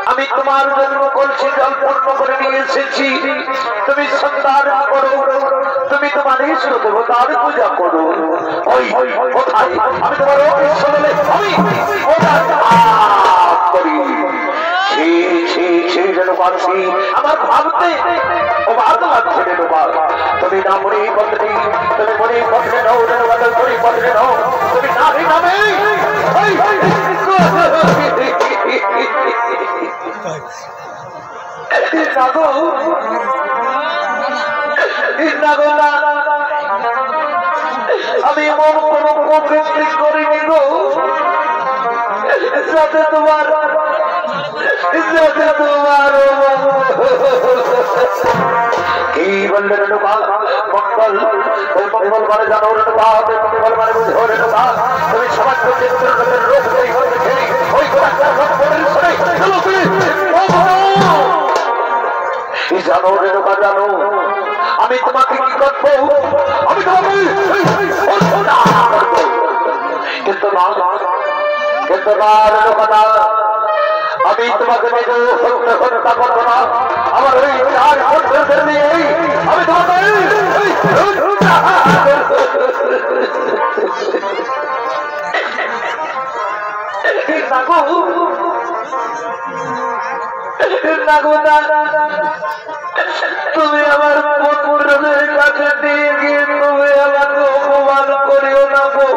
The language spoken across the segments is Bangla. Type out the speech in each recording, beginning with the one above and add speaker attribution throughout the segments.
Speaker 1: আমি তোমার জন্য কলসি জল পূর্ণ করে নিয়ে এসেছি তুমি সন্তান করো তুমি তোমার ইষ্ট দেবতার পূজা করো ওই কোথায় আমি তোমার ঈশ্বরে আমি করি আমার ভাবতে অবাক লাগছে রেণুকার তুমি না মনে পত্নী তুমি মনে পত্রে নাও রেণুকাদের মনে পত্রে নাও তুমি নারী নামে আমি এমন কোন প্রবৃত্তি করিনি গো যাতে তোমার কি বললে রেণুকা মঙ্গল ওই মঙ্গলবারে জানো রেণুকা মঙ্গলবারে বুঝো রেণুকা তুমি সমাজ রোগ ওই জানো রেণুকা জানো আমি তোমাকে কি করবো আমি তোমাকে কিন্তু না রেণুকা না আমি তোমাকে হত্যা করবো না আমার ওই চার বছর নিয়ে আমি তোমাকে তুমি আমার পুত্রদের কাছে দিয়ে গিয়ে তুমি আমাকে অপমান করিও না গো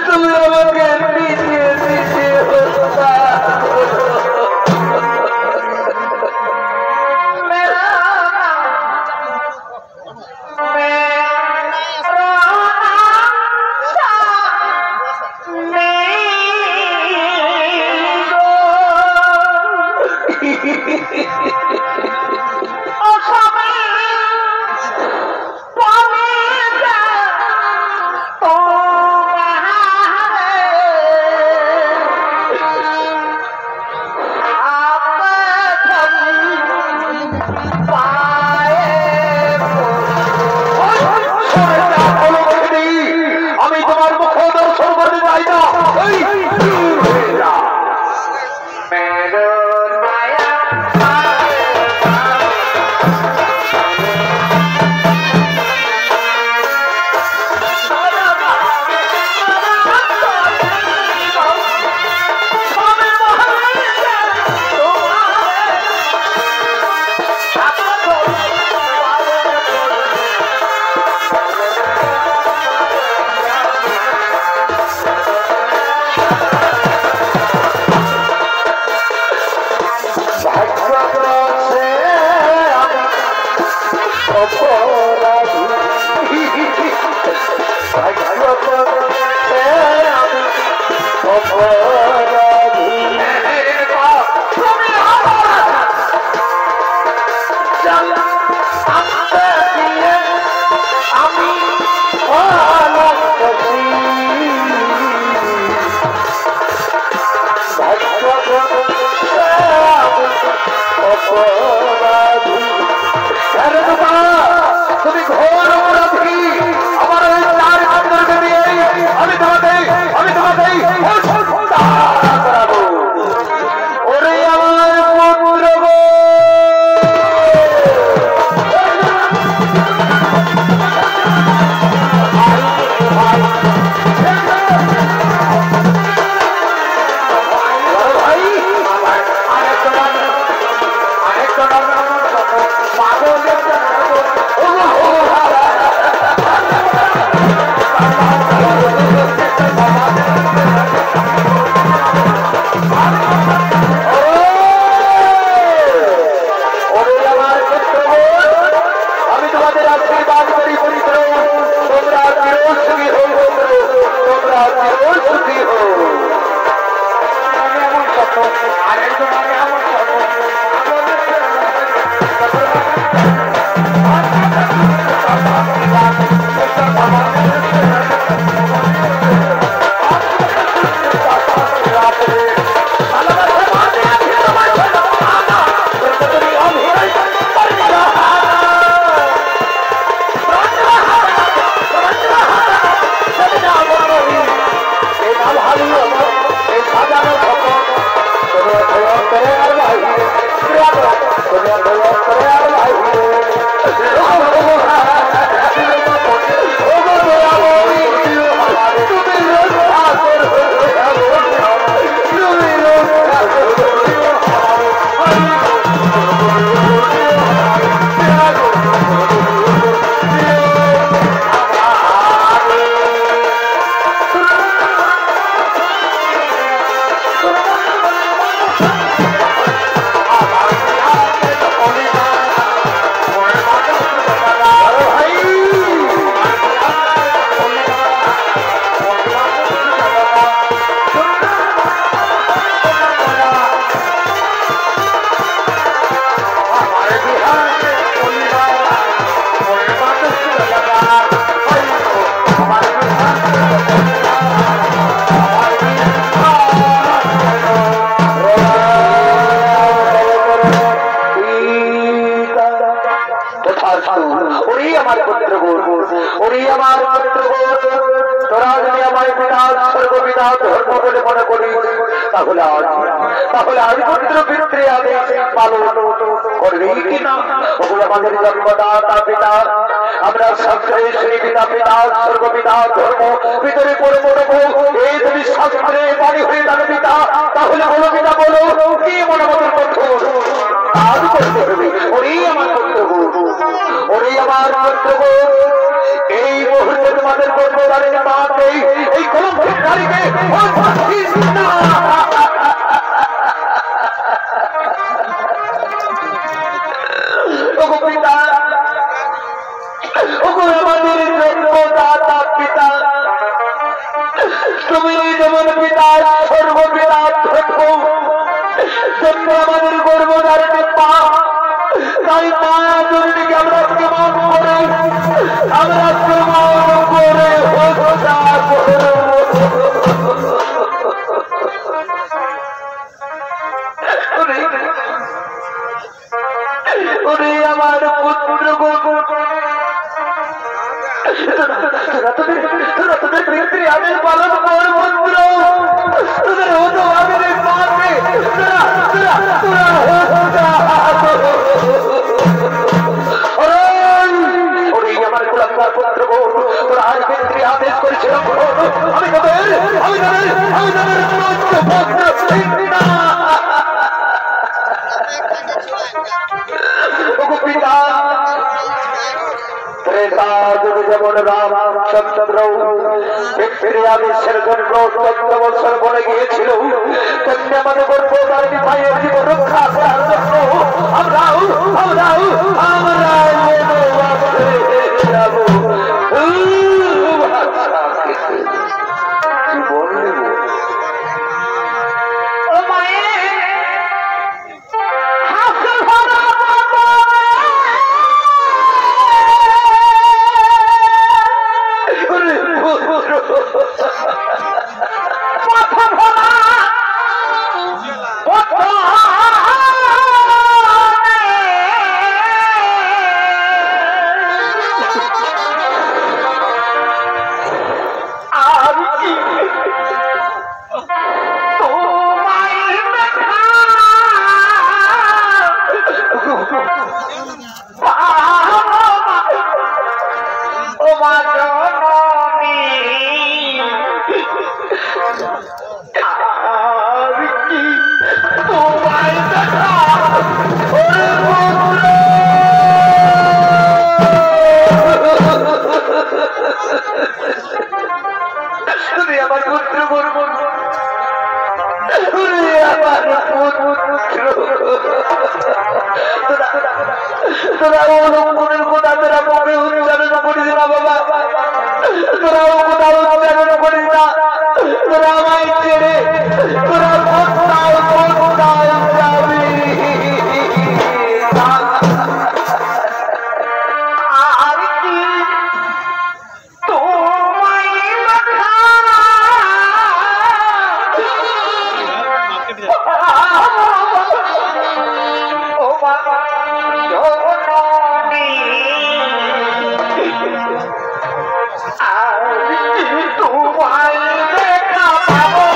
Speaker 1: তুমি আমাকে পিছিয়ে পিছিয়ে তুমি ঘোর অপরাধী আমার ওই চার বছরকে নিয়ে আমি তোমাকে ওরে আমার পুত্র
Speaker 2: Come on. তোরা আমায় ছেড়ে তোরা
Speaker 1: ও বাবা জননী আর তোমায় দেখা পাবো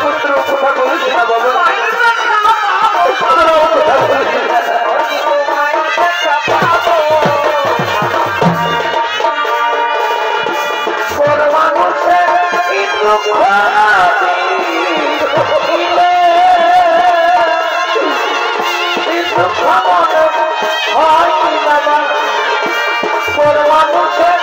Speaker 1: পুত্র কথা বলেছি না বাবা মানুষের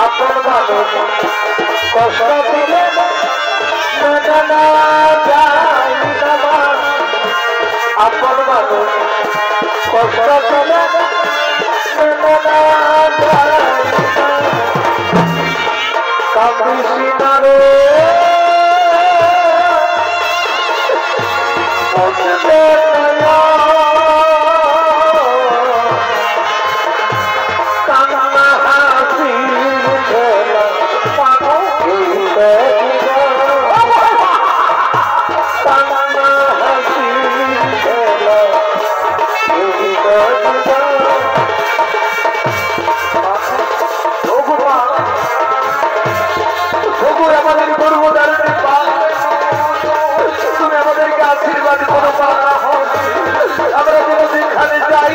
Speaker 1: আপন মানুষ কষ্ট দিলে আপন মানুষ কষ্ট দিলে কাঁদিস না রে কান্না হাসি আমাদের করবো তুমি আমাদেরকে আশীর্বাদ করো আমরা যেখানে যাই